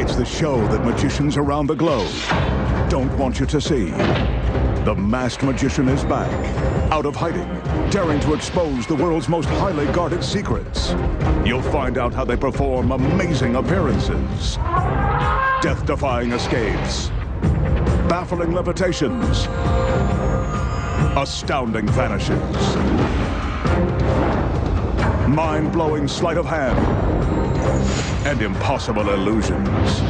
It's the show that magicians around the globe don't want you to see. The masked magician is back, out of hiding, daring to expose the world's most highly guarded secrets. You'll find out how they perform amazing appearances, death-defying escapes, baffling levitations, astounding vanishes, mind-blowing sleight of hand, and impossible illusions.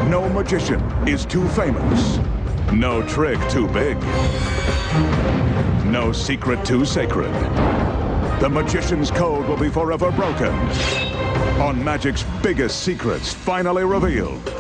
No magician is too famous. No trick too big. No secret too sacred. The magician's code will be forever broken on magic's biggest secrets finally revealed.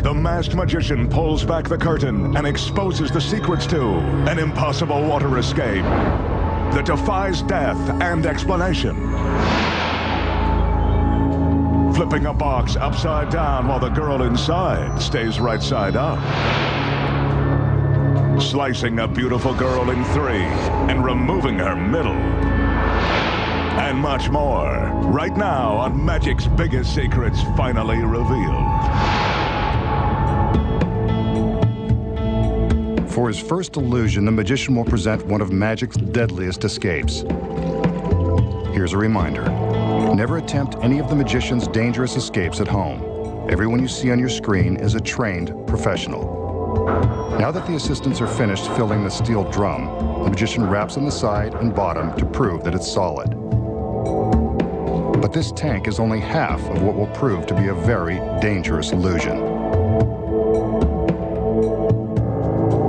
The masked magician pulls back the curtain and exposes the secrets to an impossible water escape that defies death and explanation. Flipping a box upside down while the girl inside stays right side up. Slicing a beautiful girl in three and removing her middle. And much more, right now on Magic's Biggest Secrets Finally Revealed. For his first illusion, the magician will present one of magic's deadliest escapes. Here's a reminder. Never attempt any of the magician's dangerous escapes at home. Everyone you see on your screen is a trained professional. Now that the assistants are finished filling the steel drum, the magician raps on the side and bottom to prove that it's solid. But this tank is only half of what will prove to be a very dangerous illusion.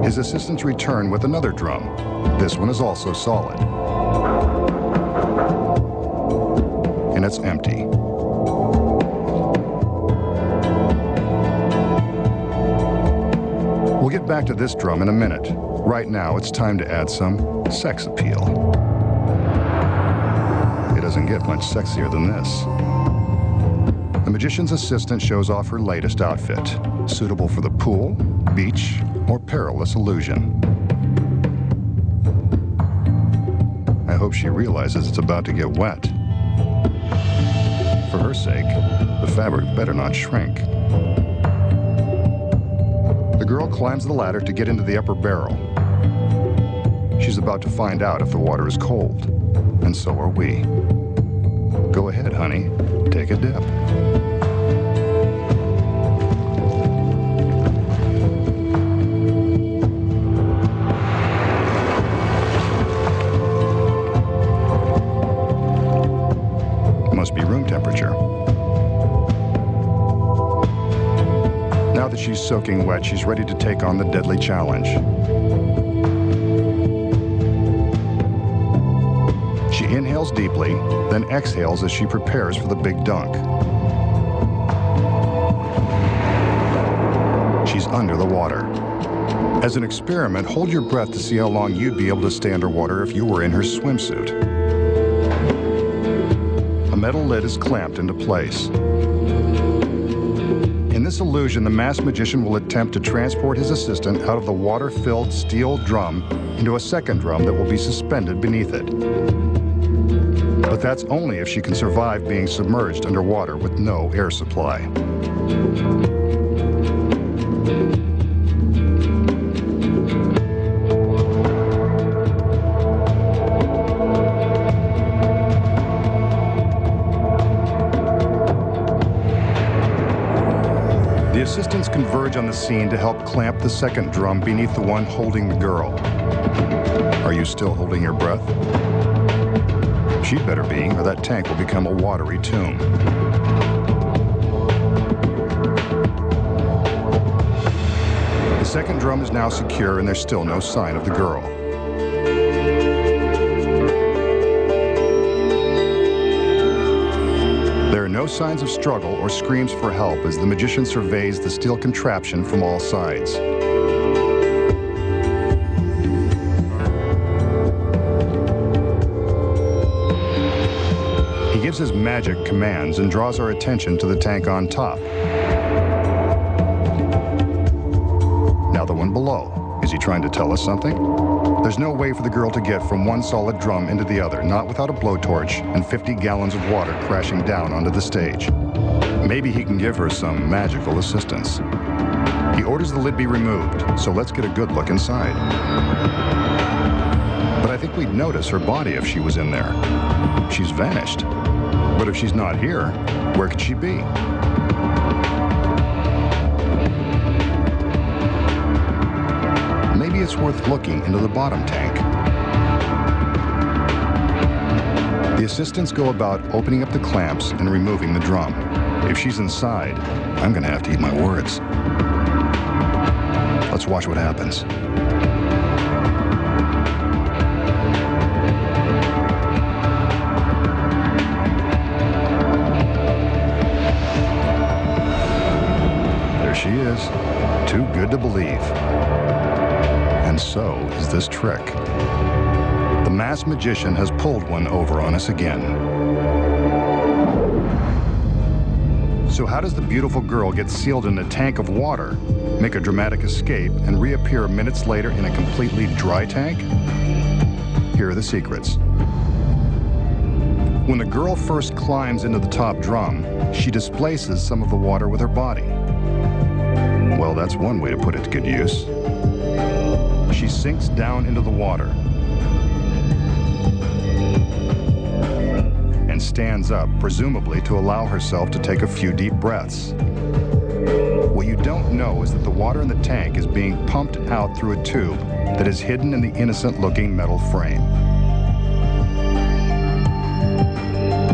His assistants return with another drum. This one is also solid. And it's empty. We'll get back to this drum in a minute. Right now, it's time to add some sex appeal. It doesn't get much sexier than this. The magician's assistant shows off her latest outfit, suitable for the pool, beach, or perilous illusion. I hope she realizes it's about to get wet. For her sake, the fabric better not shrink. The girl climbs the ladder to get into the upper barrel. She's about to find out if the water is cold, and so are we. Go ahead, honey, take a dip. Must be room temperature. Now that she's soaking wet, she's ready to take on the deadly challenge. She inhales deeply, then exhales as she prepares for the big dunk. She's under the water. As an experiment, hold your breath to see how long you'd be able to stay underwater if you were in her swimsuit. A metal lid is clamped into place. In this illusion, the masked magician will attempt to transport his assistant out of the water-filled steel drum into a second drum that will be suspended beneath it. But that's only if she can survive being submerged underwater with no air supply. The assistants converge on the scene to help clamp the second drum beneath the one holding the girl. Are you still holding your breath? She'd better be, or that tank will become a watery tomb. The second drum is now secure, and there's still no sign of the girl. There are no signs of struggle or screams for help as the magician surveys the steel contraption from all sides. gives his magic commands and draws our attention to the tank on top. Now the one below. Is he trying to tell us something? There's no way for the girl to get from one solid drum into the other, not without a blowtorch and 50 gallons of water crashing down onto the stage. Maybe he can give her some magical assistance. He orders the lid be removed, so let's get a good look inside. But I think we'd notice her body if she was in there. She's vanished. But if she's not here, where could she be? Maybe it's worth looking into the bottom tank. The assistants go about opening up the clamps and removing the drum. If she's inside, I'm gonna have to eat my words. Let's watch what happens. There she is, too good to believe. And so is this trick. The masked magician has pulled one over on us again. So how does the beautiful girl get sealed in a tank of water, make a dramatic escape, and reappear minutes later in a completely dry tank? Here are the secrets. When the girl first climbs into the top drum, she displaces some of the water with her body. Well, that's one way to put it to good use. She sinks down into the water and stands up, presumably to allow herself to take a few deep breaths. What you don't know is that the water in the tank is being pumped out through a tube that is hidden in the innocent-looking metal frame.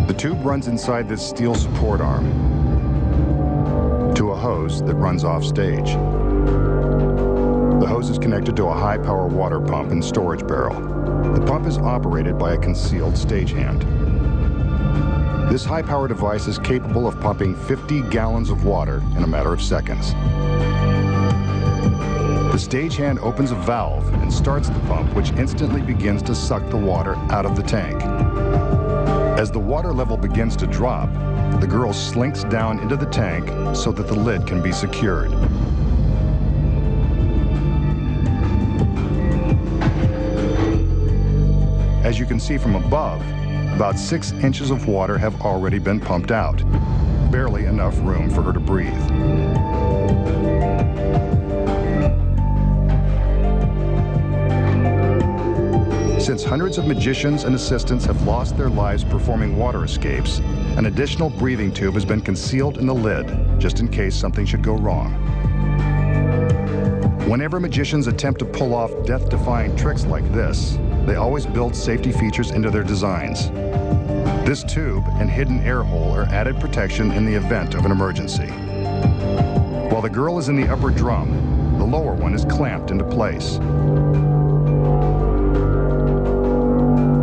The tube runs inside this steel support arm to a hose that runs off stage. The hose is connected to a high-power water pump and storage barrel. The pump is operated by a concealed stagehand. This high-power device is capable of pumping 50 gallons of water in a matter of seconds. The stagehand opens a valve and starts the pump, which instantly begins to suck the water out of the tank. As the water level begins to drop, the girl slinks down into the tank so that the lid can be secured. As you can see from above, about 6 inches of water have already been pumped out. Barely enough room for her to breathe. Since hundreds of magicians and assistants have lost their lives performing water escapes, an additional breathing tube has been concealed in the lid, just in case something should go wrong. Whenever magicians attempt to pull off death-defying tricks like this, they always build safety features into their designs. This tube and hidden air hole are added protection in the event of an emergency. While the girl is in the upper drum, the lower one is clamped into place.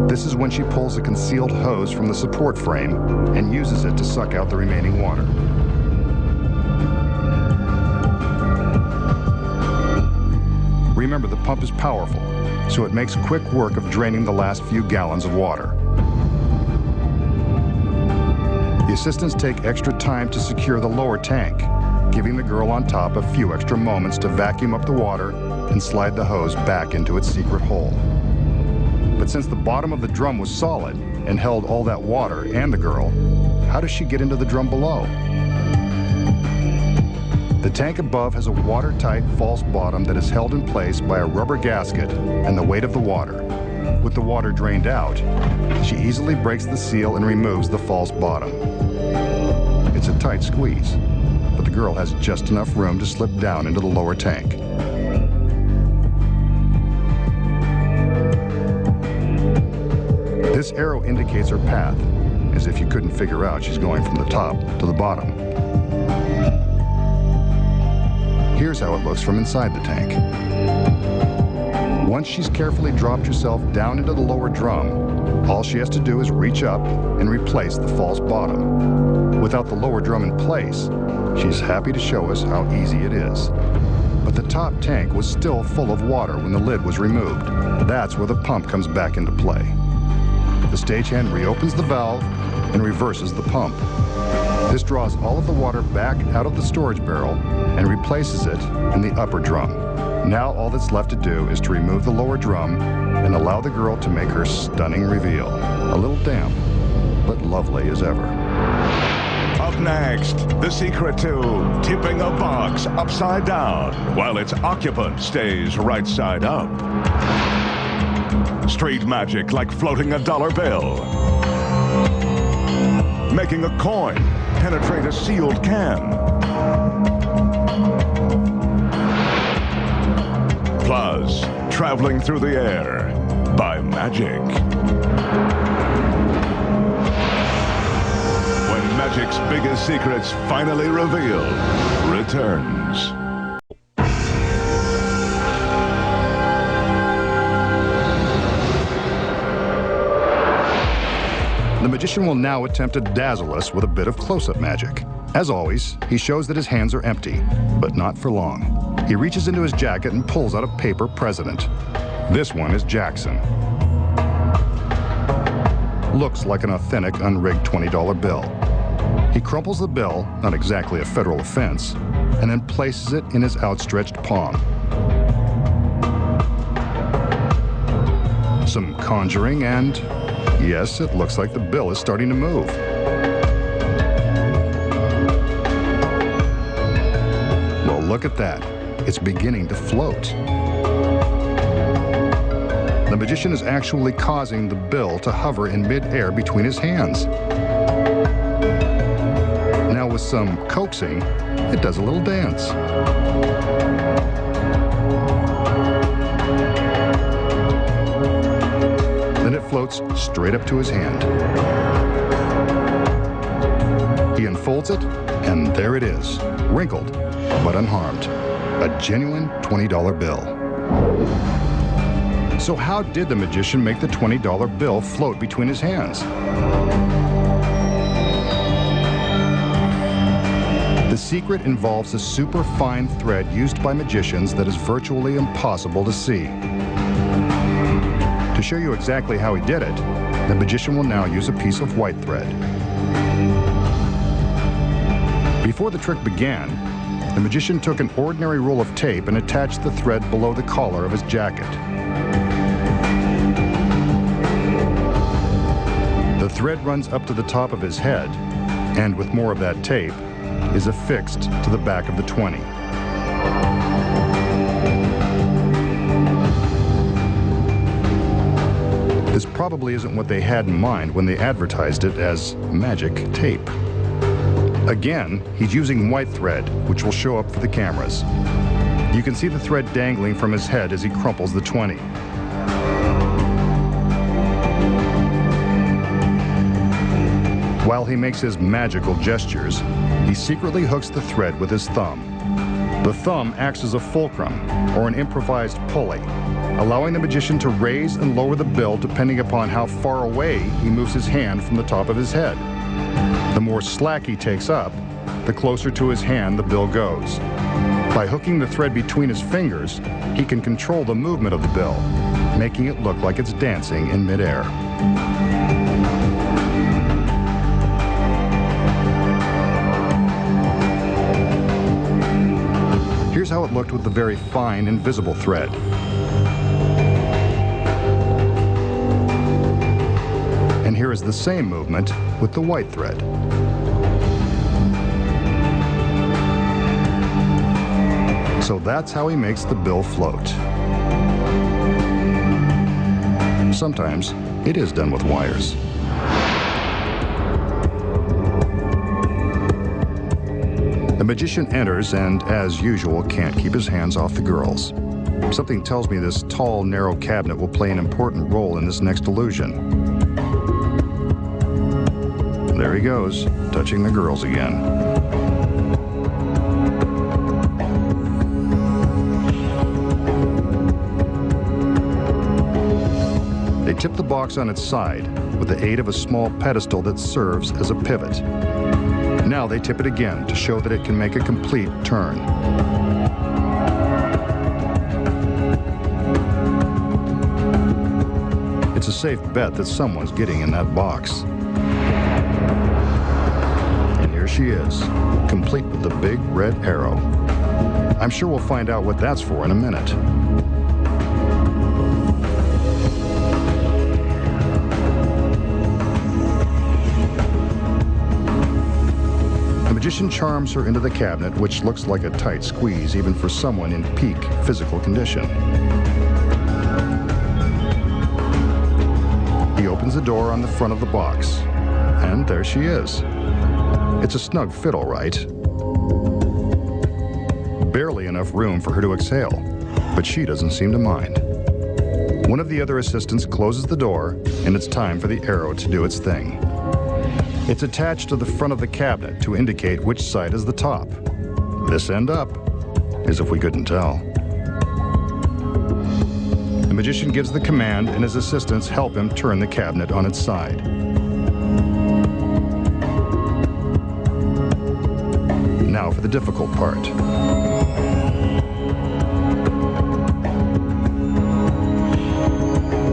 This is when she pulls a concealed hose from the support frame and uses it to suck out the remaining water. Remember, the pump is powerful, so it makes quick work of draining the last few gallons of water. The assistants take extra time to secure the lower tank, giving the girl on top a few extra moments to vacuum up the water and slide the hose back into its secret hole. But since the bottom of the drum was solid and held all that water and the girl, how does she get into the drum below? The tank above has a watertight false bottom that is held in place by a rubber gasket and the weight of the water. With the water drained out, she easily breaks the seal and removes the false bottom. It's a tight squeeze, but the girl has just enough room to slip down into the lower tank. This arrow indicates her path, as if you couldn't figure out she's going from the top to the bottom. Here's how it looks from inside the tank. Once she's carefully dropped herself down into the lower drum, all she has to do is reach up and replace the false bottom. Without the lower drum in place, she's happy to show us how easy it is. But the top tank was still full of water when the lid was removed. That's where the pump comes back into play. the stagehand reopens the valve and reverses the pump. This draws all of the water back out of the storage barrel and replaces it in the upper drum. Now all that's left to do is to remove the lower drum and allow the girl to make her stunning reveal. A little damp, but lovely as ever. Up next, the secret to tipping a box upside down while its occupant stays right side up. Street magic like floating a dollar bill. Making a coin penetrate a sealed can. Plus, traveling through the air by magic. When magic's biggest secrets finally revealed, returns. The magician will now attempt to dazzle us with a bit of close-up magic. As always, he shows that his hands are empty, but not for long. He reaches into his jacket and pulls out a paper president. This one is Jackson. Looks like an authentic unrigged $20 bill. He crumples the bill, not exactly a federal offense, and then places it in his outstretched palm. Some conjuring and, yes, it looks like the bill is starting to move. Well, look at that. It's beginning to float. The magician is actually causing the bill to hover in mid-air between his hands. Now with some coaxing, it does a little dance. Then it floats straight up to his hand. He unfolds it, and there it is, wrinkled but unharmed. A genuine $20 bill. So how did the magician make the $20 bill float between his hands? The secret involves a super fine thread used by magicians that is virtually impossible to see. To show you exactly how he did it, the magician will now use a piece of white thread. Before the trick began, the magician took an ordinary roll of tape and attached the thread below the collar of his jacket. The thread runs up to the top of his head, and with more of that tape, is affixed to the back of the 20. This probably isn't what they had in mind when they advertised it as magic tape. Again, he's using white thread, which will show up for the cameras. You can see the thread dangling from his head as he crumples the 20. While he makes his magical gestures, he secretly hooks the thread with his thumb. The thumb acts as a fulcrum, or an improvised pulley, allowing the magician to raise and lower the bill depending upon how far away he moves his hand from the top of his head. The more slack he takes up, the closer to his hand the bill goes. By hooking the thread between his fingers, he can control the movement of the bill, making it look like it's dancing in midair. Here's how it looked with the very fine, invisible thread. And here is the same movement with the white thread. So that's how he makes the bill float. Sometimes it is done with wires. The magician enters and, as usual, can't keep his hands off the girls. Something tells me this tall, narrow cabinet will play an important role in this next illusion. There he goes, touching the girls again. They tip the box on its side with the aid of a small pedestal that serves as a pivot. Now they tip it again to show that it can make a complete turn. It's a safe bet that someone's getting in that box. And here she is, complete with the big red arrow. I'm sure we'll find out what that's for in a minute. The magician charms her into the cabinet, which looks like a tight squeeze even for someone in peak physical condition. He opens the door on the front of the box, and there she is. It's a snug fit, all right. Barely enough room for her to exhale, but she doesn't seem to mind. One of the other assistants closes the door, and it's time for the arrow to do its thing. It's attached to the front of the cabinet to indicate which side is the top. This end up, as if we couldn't tell. The magician gives the command, and his assistants help him turn the cabinet on its side. Now for the difficult part.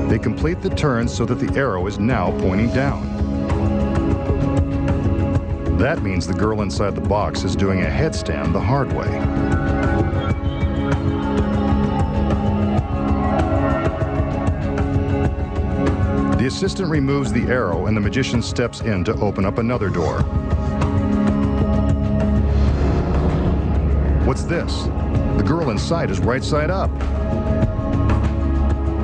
They complete the turn so that the arrow is now pointing down. That means the girl inside the box is doing a headstand the hard way. The assistant removes the arrow and the magician steps in to open up another door. What's this? The girl inside is right side up.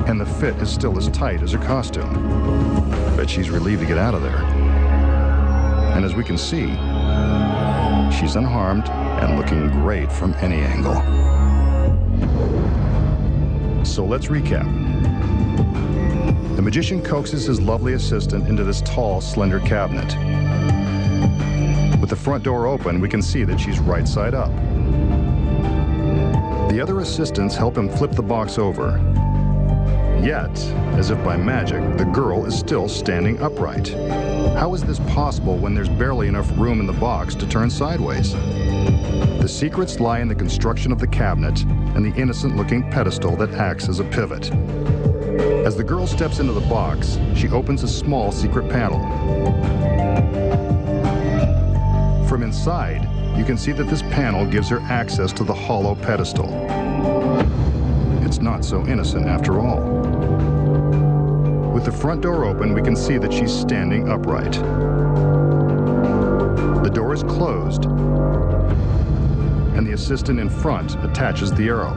And the fit is still as tight as her costume. Bet she's relieved to get out of there. And as we can see, she's unharmed and looking great from any angle. So let's recap. The magician coaxes his lovely assistant into this tall, slender cabinet. With the front door open, we can see that she's right side up. The other assistants help him flip the box over. Yet, as if by magic, the girl is still standing upright. How is this possible when there's barely enough room in the box to turn sideways? The secrets lie in the construction of the cabinet and the innocent-looking pedestal that acts as a pivot. As the girl steps into the box, she opens a small secret panel. From inside, you can see that this panel gives her access to the hollow pedestal. It's not so innocent after all. With the front door open, we can see that she's standing upright. The door is closed, and the assistant in front attaches the arrow.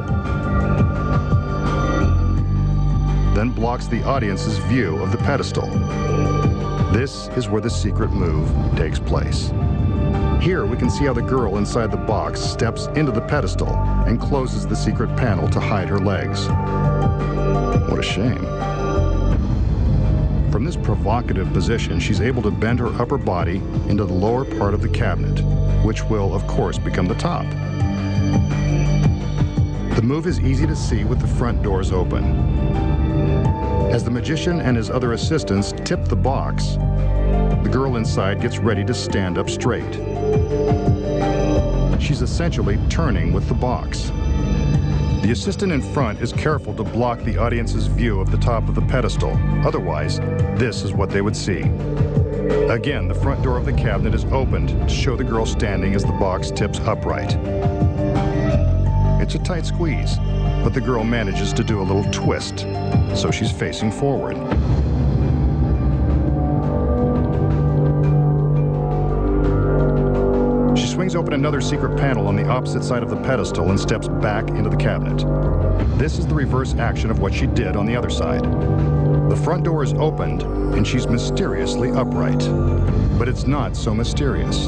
Then blocks the audience's view of the pedestal. This is where the secret move takes place. Here we can see how the girl inside the box steps into the pedestal and closes the secret panel to hide her legs. What a shame. From this provocative position, she's able to bend her upper body into the lower part of the cabinet, which will, of course, become the top. The move is easy to see with the front doors open. As the magician and his other assistants tip the box, the girl inside gets ready to stand up straight. She's essentially turning with the box. The assistant in front is careful to block the audience's view of the top of the pedestal. Otherwise, this is what they would see. Again, the front door of the cabinet is opened to show the girl standing as the box tips upright. It's a tight squeeze, but the girl manages to do a little twist, so she's facing forward. She swings open another secret panel on the opposite side of the pedestal and steps back into the cabinet. This is the reverse action of what she did on the other side. The front door is opened, and she's mysteriously upright. But it's not so mysterious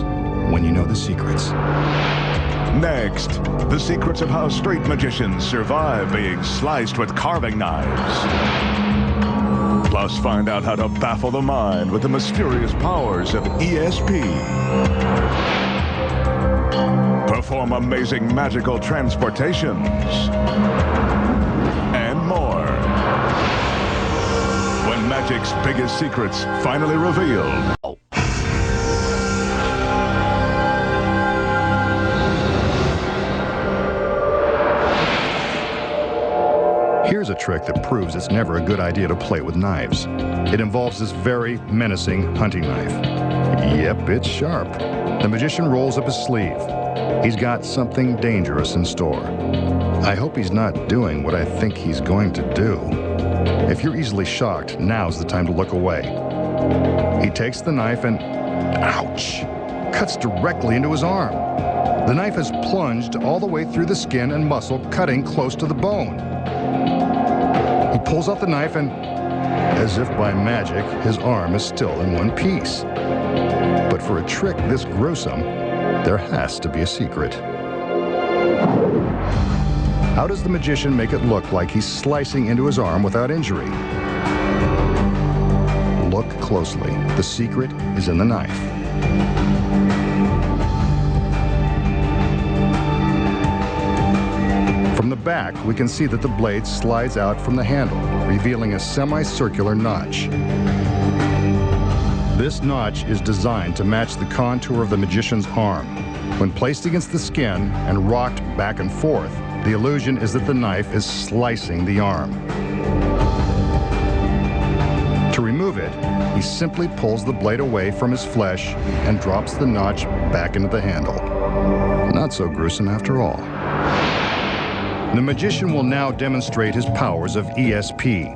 when you know the secrets. Next, the secrets of how straight magicians survive being sliced with carving knives. Plus, find out how to baffle the mind with the mysterious powers of ESP. Perform amazing magical transportations. And more. When magic's biggest secrets finally revealed. Here's Here's a trick that proves it's never a good idea to play with knives. It involves this very menacing hunting knife. Yep, it's sharp. The magician rolls up his sleeve. He's got something dangerous in store. I hope he's not doing what I think he's going to do. If you're easily shocked, now's the time to look away. He takes the knife and, ouch, cuts directly into his arm. The knife has plunged all the way through the skin and muscle, cutting close to the bone. He pulls out the knife and, as if by magic, his arm is still in one piece. But for a trick this gruesome, there has to be a secret. How does the magician make it look like he's slicing into his arm without injury? Look closely. The secret is in the knife. From the back, we can see that the blade slides out from the handle, revealing a semicircular notch. This notch is designed to match the contour of the magician's arm. When placed against the skin and rocked back and forth, the illusion is that the knife is slicing the arm. To remove it, he simply pulls the blade away from his flesh and drops the notch back into the handle. Not so gruesome after all. The magician will now demonstrate his powers of ESP.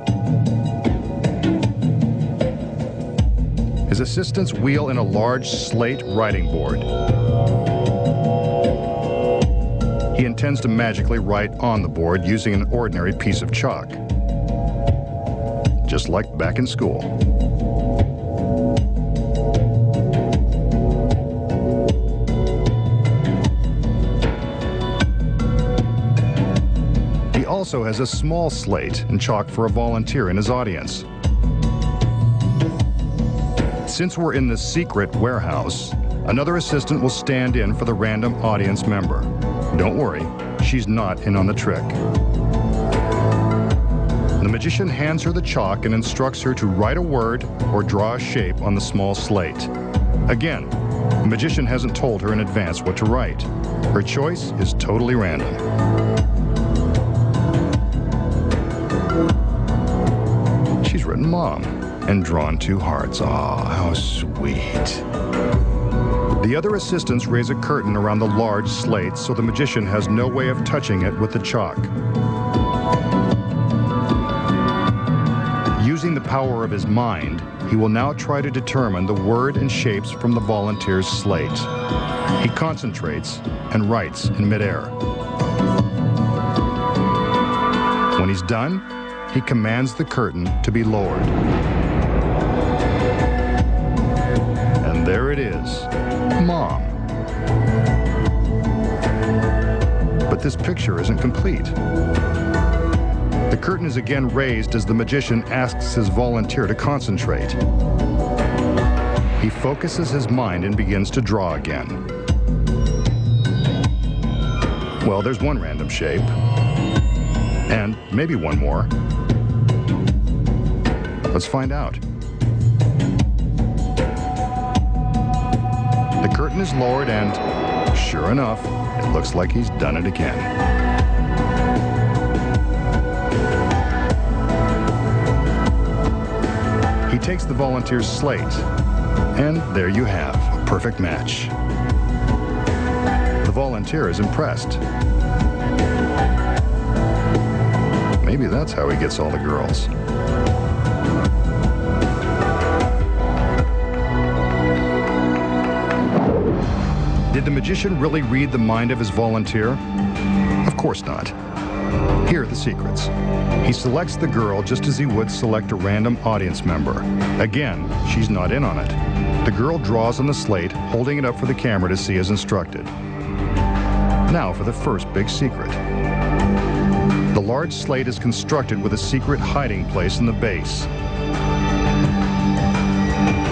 His assistants wheel in a large slate writing board. He intends to magically write on the board using an ordinary piece of chalk, just like back in school. He also has a small slate and chalk for a volunteer in his audience. Since we're in the secret warehouse, another assistant will stand in for the random audience member. Don't worry, she's not in on the trick. The magician hands her the chalk and instructs her to write a word or draw a shape on the small slate. Again, the magician hasn't told her in advance what to write. Her choice is totally random. She's written Mom and drawn 2 hearts. Aw, how sweet. The other assistants raise a curtain around the large slate so the magician has no way of touching it with the chalk. Using the power of his mind, he will now try to determine the word and shapes from the volunteer's slate. He concentrates and writes in midair. When he's done, he commands the curtain to be lowered. And there it is. Mom. But this picture isn't complete. The curtain is again raised as the magician asks his volunteer to concentrate. He focuses his mind and begins to draw again. Well, there's one random shape. And maybe one more. Let's find out. The curtain is lowered and, sure enough, it looks like he's done it again. He takes the volunteer's slate, and there you have a perfect match. The volunteer is impressed. Maybe that's how he gets all the girls. Did the magician really read the mind of his volunteer? Of course not. Here are the secrets. He selects the girl just as he would select a random audience member. Again, she's not in on it. The girl draws on the slate, holding it up for the camera to see as instructed. Now for the first big secret. The large slate is constructed with a secret hiding place in the base.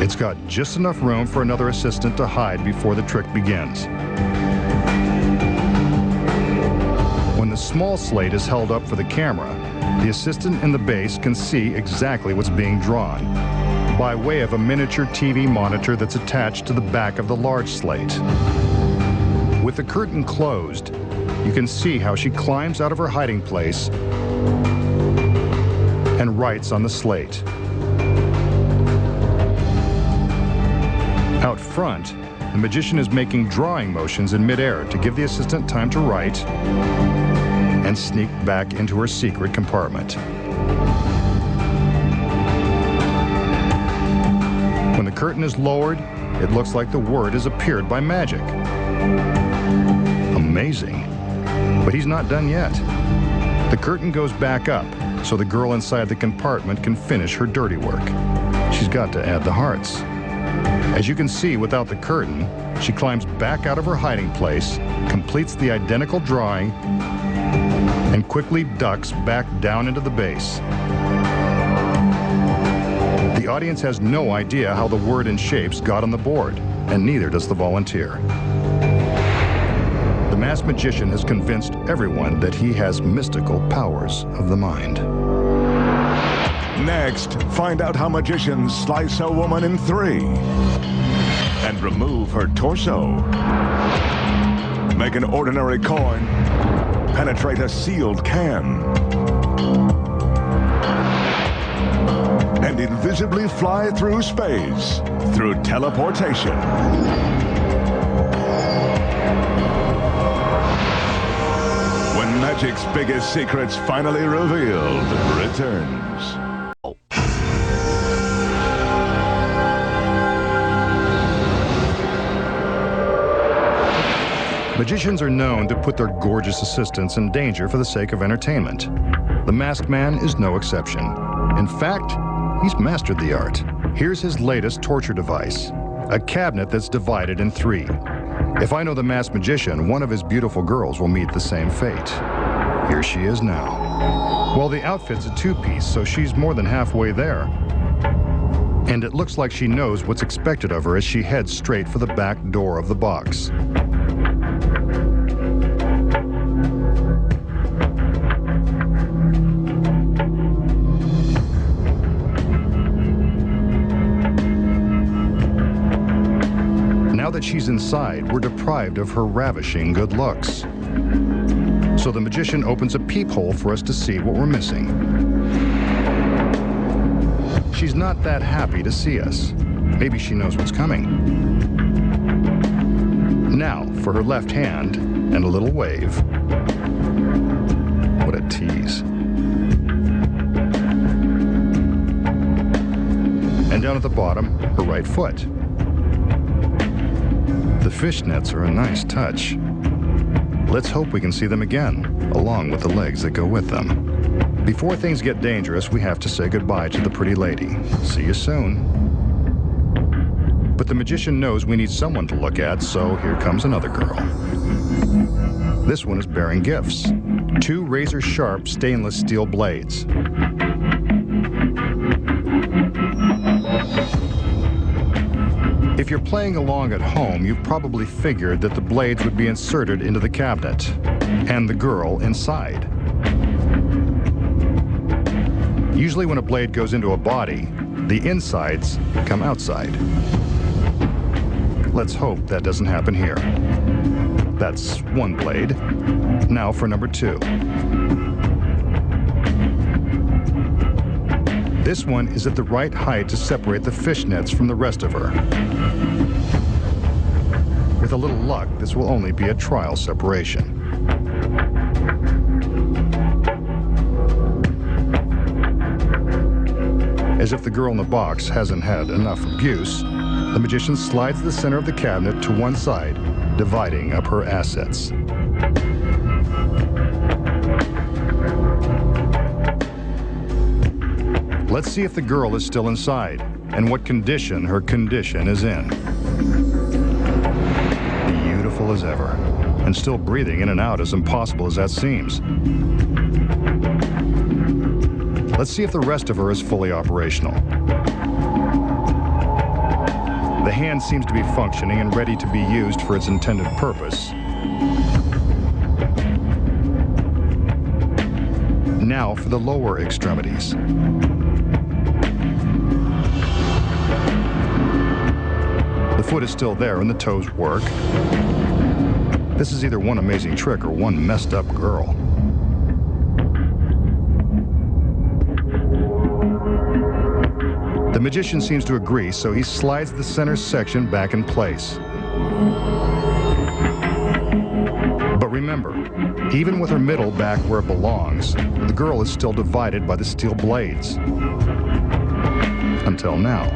It's got just enough room for another assistant to hide before the trick begins. When the small slate is held up for the camera, the assistant in the base can see exactly what's being drawn by way of a miniature TV monitor that's attached to the back of the large slate. With the curtain closed, you can see how she climbs out of her hiding place and writes on the slate. Out front, the magician is making drawing motions in midair to give the assistant time to write and sneak back into her secret compartment. When the curtain is lowered, it looks like the word has appeared by magic. Amazing. But he's not done yet. The curtain goes back up, so the girl inside the compartment can finish her dirty work. She's got to add the hearts. As you can see, without the curtain, she climbs back out of her hiding place, completes the identical drawing, and quickly ducks back down into the base. The audience has no idea how the word and shapes got on the board, and neither does the volunteer. The masked magician has convinced everyone that he has mystical powers of the mind. Next, find out how magicians slice a woman in 3 and remove her torso. Make an ordinary coin penetrate a sealed can. And invisibly fly through space through teleportation. When magic's biggest secrets finally revealed returns. Magicians are known to put their gorgeous assistants in danger for the sake of entertainment. The masked man is no exception. In fact, he's mastered the art. Here's his latest torture device, a cabinet that's divided in 3. If I know the masked magician, one of his beautiful girls will meet the same fate. Here she is now. Well, the outfit's a 2-piece, so she's more than halfway there. And it looks like she knows what's expected of her as she heads straight for the back door of the box. Now that she's inside, we're deprived of her ravishing good looks. So the magician opens a peephole for us to see what we're missing. She's not that happy to see us. Maybe she knows what's coming. Now for her left hand and a little wave. What a tease. And down at the bottom, her right foot. The fishnets are a nice touch. Let's hope we can see them again, along with the legs that go with them. Before things get dangerous, we have to say goodbye to the pretty lady. See you soon. But the magician knows we need someone to look at, so here comes another girl. This one is bearing gifts. 2 razor-sharp stainless steel blades. If you're playing along at home, you've probably figured that the blades would be inserted into the cabinet, and the girl inside. Usually when a blade goes into a body, the insides come outside. Let's hope that doesn't happen here. That's 1 blade. Now for number 2. This one is at the right height to separate the fishnets from the rest of her. With a little luck, this will only be a trial separation. As if the girl in the box hasn't had enough abuse, the magician slides the center of the cabinet to one side, dividing up her assets. Let's see if the girl is still inside, and what condition her condition is in. Beautiful as ever, and still breathing in and out, as impossible as that seems. Let's see if the rest of her is fully operational. The hand seems to be functioning and ready to be used for its intended purpose. Now for the lower extremities. The foot is still there and the toes work. This is either one amazing trick or one messed up girl. The magician seems to agree, so he slides the center section back in place. But remember, even with her middle back where it belongs, the girl is still divided by the steel blades. Until now.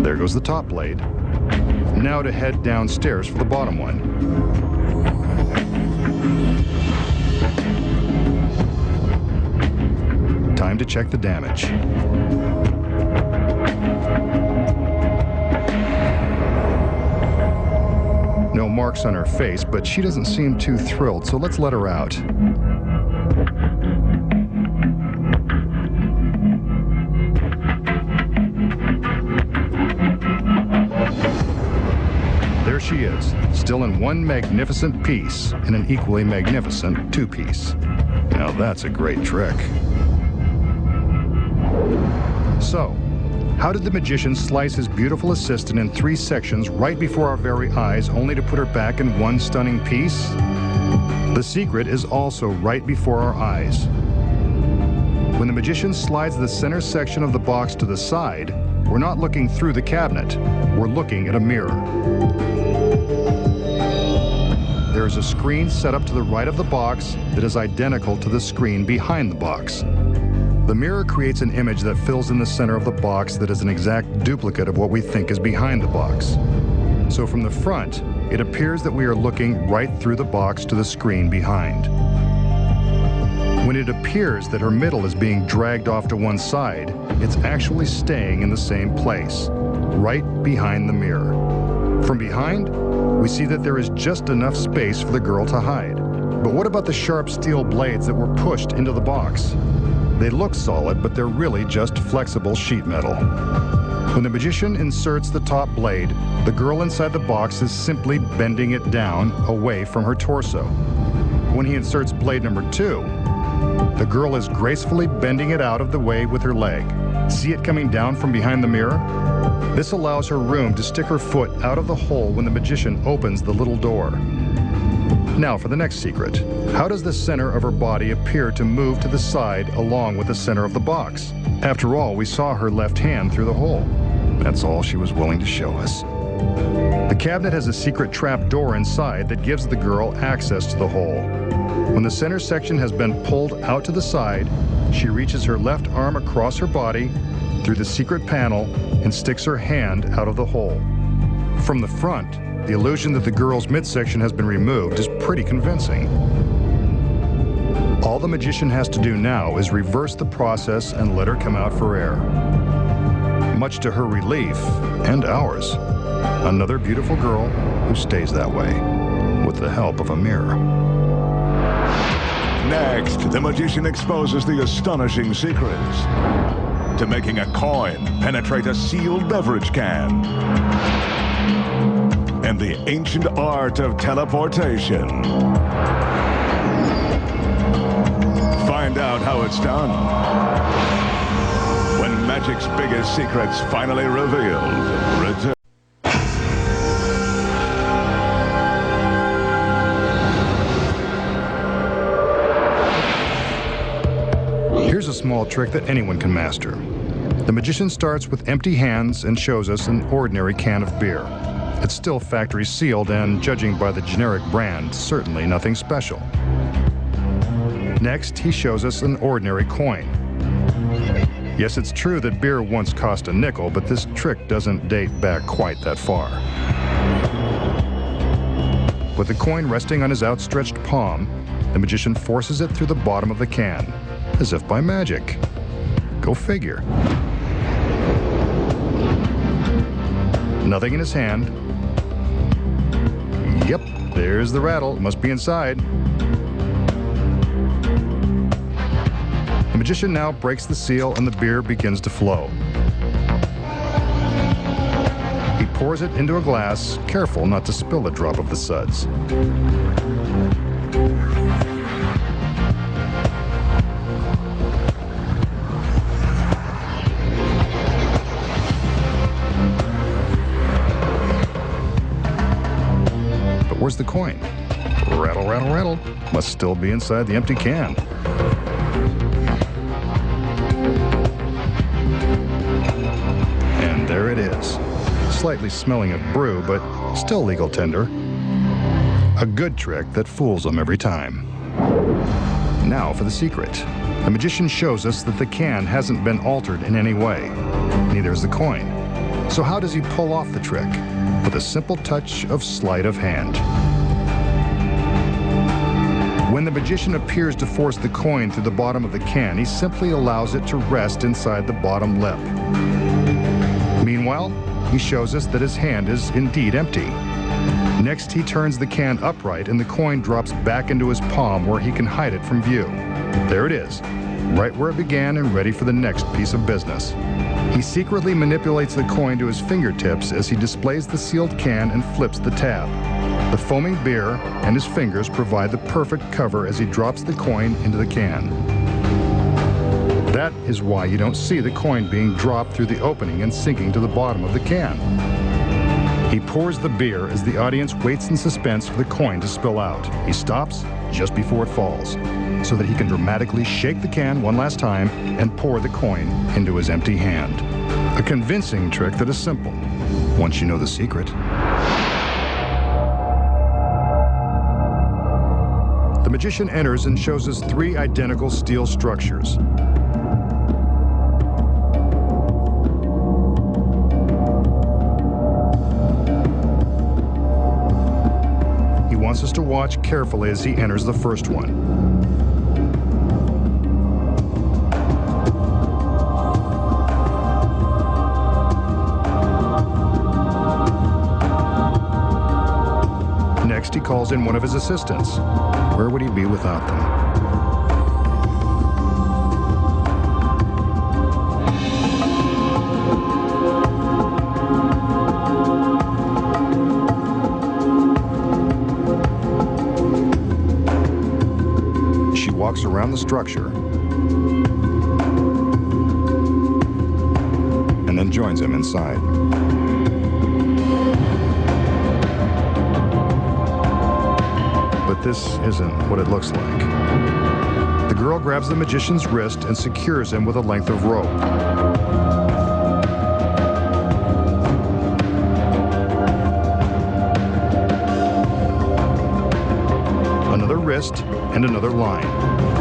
There goes the top blade. Now to head downstairs for the bottom one. Time to check the damage. No marks on her face, but she doesn't seem too thrilled, so let's let her out. There she is, still in one magnificent piece and an equally magnificent two-piece. Now that's a great trick. So, how did the magician slice his beautiful assistant in 3 sections right before our very eyes, only to put her back in one stunning piece? The secret is also right before our eyes. When the magician slides the center section of the box to the side, we're not looking through the cabinet, we're looking at a mirror. There is a screen set up to the right of the box that is identical to the screen behind the box. The mirror creates an image that fills in the center of the box that is an exact duplicate of what we think is behind the box. So from the front, it appears that we are looking right through the box to the screen behind. When it appears that her middle is being dragged off to one side, it's actually staying in the same place, right behind the mirror. From behind, we see that there is just enough space for the girl to hide. But what about the sharp steel blades that were pushed into the box? They look solid, but they're really just flexible sheet metal. When the magician inserts the top blade, the girl inside the box is simply bending it down away from her torso. When he inserts blade number 2, the girl is gracefully bending it out of the way with her leg. See it coming down from behind the mirror? This allows her room to stick her foot out of the hole when the magician opens the little door. Now for the next secret. How does the center of her body appear to move to the side along with the center of the box? After all, we saw her left hand through the hole. That's all she was willing to show us. The cabinet has a secret trap door inside that gives the girl access to the hole. When the center section has been pulled out to the side, she reaches her left arm across her body through the secret panel and sticks her hand out of the hole. From the front, the illusion that the girl's midsection has been removed is pretty convincing. All the magician has to do now is reverse the process and let her come out for air. Much to her relief, and ours, another beautiful girl who stays that way, with the help of a mirror. Next, the magician exposes the astonishing secrets to making a coin penetrate a sealed beverage can, and the ancient art of teleportation. Find out how it's done when magic's biggest secrets finally revealed. Return. Here's a small trick that anyone can master. The magician starts with empty hands and shows us an ordinary can of beer. It's still factory sealed and, judging by the generic brand, certainly nothing special. Next, he shows us an ordinary coin. Yes, it's true that beer once cost a nickel, but this trick doesn't date back quite that far. With the coin resting on his outstretched palm, the magician forces it through the bottom of the can, as if by magic. Go figure. Nothing in his hand. Yep, there's the rattle. It must be inside. The magician now breaks the seal and the beer begins to flow. He pours it into a glass, careful not to spill a drop of the suds. Where's the coin? Rattle, rattle, rattle. Must still be inside the empty can. is. Slightly smelling of brew, but still legal tender. A good trick that fools them every time. Now for the secret. The magician shows us that the can hasn't been altered in any way. Neither is the coin. So how does he pull off the trick? With a simple touch of sleight of hand. When the magician appears to force the coin through the bottom of the can, he simply allows it to rest inside the bottom lip. Meanwhile, he shows us that his hand is indeed empty. Next, he turns the can upright and the coin drops back into his palm where he can hide it from view. There it is, right where it began and ready for the next piece of business. He secretly manipulates the coin to his fingertips as he displays the sealed can and flips the tab. The foaming beer and his fingers provide the perfect cover as he drops the coin into the can. That is why you don't see the coin being dropped through the opening and sinking to the bottom of the can. He pours the beer as the audience waits in suspense for the coin to spill out. He stops just before it falls, so that he can dramatically shake the can one last time and pour the coin into his empty hand. A convincing trick that is simple, once you know the secret. The magician enters and shows us 3 identical steel structures. He wants us to watch carefully as he enters the first one. Next, he calls in one of his assistants. Where would he be without them? She walks around the structure and then joins him inside. But this isn't what it looks like. The girl grabs the magician's wrist and secures him with a length of rope. Another wrist and another line.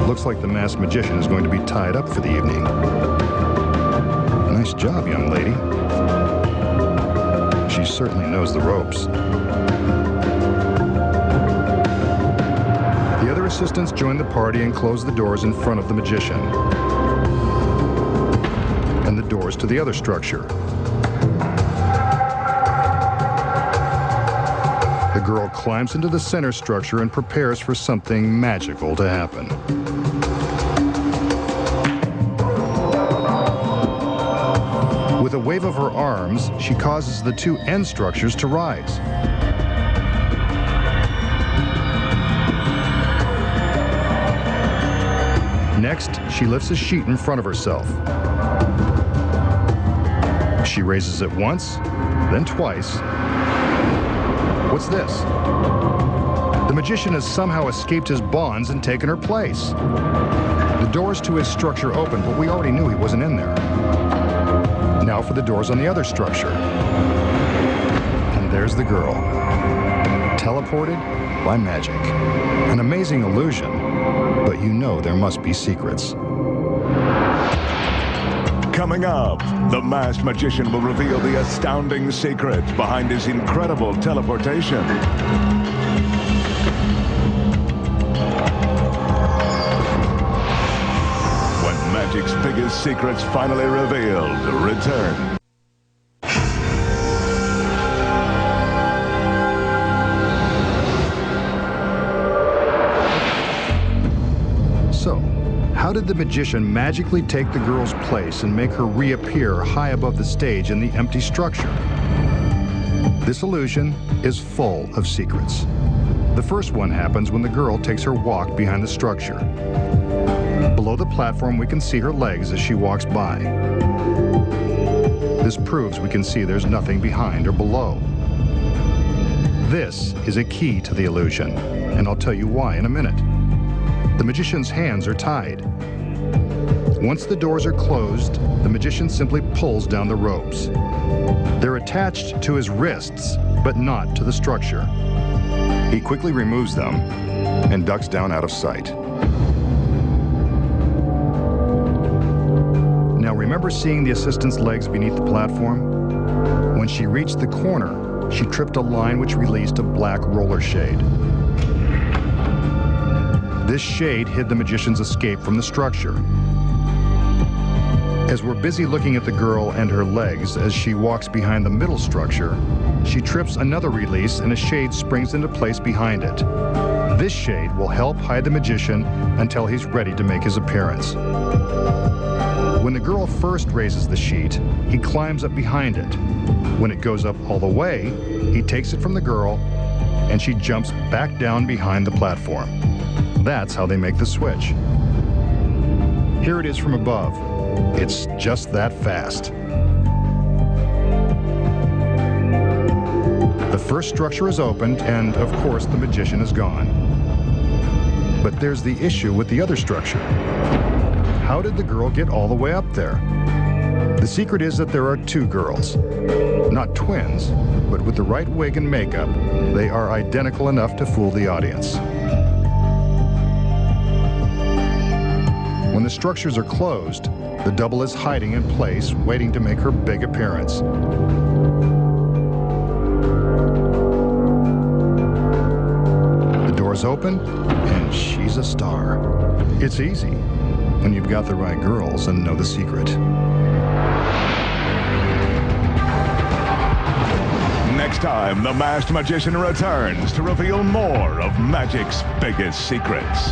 Looks like the masked magician is going to be tied up for the evening. Nice job, young lady. She certainly knows the ropes. The other assistants join the party and close the doors in front of the magician. And the doors to the other structure. The girl climbs into the center structure and prepares for something magical to happen. With a wave of her arms, she causes the 2 end structures to rise. Next, she lifts a sheet in front of herself. She raises it once, then twice. What's this? The magician has somehow escaped his bonds and taken her place. The doors to his structure open, but we already knew he wasn't in there. Now for the doors on the other structure. And there's the girl. Teleported by magic. An amazing illusion, but you know there must be secrets. Coming up, the masked magician will reveal the astounding secret behind his incredible teleportation. When magic's biggest secrets finally revealed, return. So, how did the magician magically take the girl's place and make her reappear high above the stage in the empty structure? This illusion is full of secrets. The first one happens when the girl takes her walk behind the structure. Below the platform, we can see her legs as she walks by. This proves we can see there's nothing behind or below. This is a key to the illusion, and I'll tell you why in a minute. The magician's hands are tied. Once the doors are closed, the magician simply pulls down the ropes. They're attached to his wrists, but not to the structure. He quickly removes them and ducks down out of sight. Now remember seeing the assistant's legs beneath the platform? When she reached the corner, she tripped a line which released a black roller shade. This shade hid the magician's escape from the structure. As we're busy looking at the girl and her legs as she walks behind the middle structure, she trips another release and a shade springs into place behind it. This shade will help hide the magician until he's ready to make his appearance. When the girl first raises the sheet, he climbs up behind it. When it goes up all the way, he takes it from the girl and she jumps back down behind the platform. That's how they make the switch. Here it is from above. It's just that fast. The first structure is opened, and of course the magician is gone. But there's the issue with the other structure. How did the girl get all the way up there? The secret is that there are two girls. Not twins, but with the right wig and makeup, they are identical enough to fool the audience. When the structures are closed, the double is hiding in place, waiting to make her big appearance. The doors open, and she's a star. It's easy when you've got the right girls and know the secret. Next time, the masked magician returns to reveal more of magic's biggest secrets.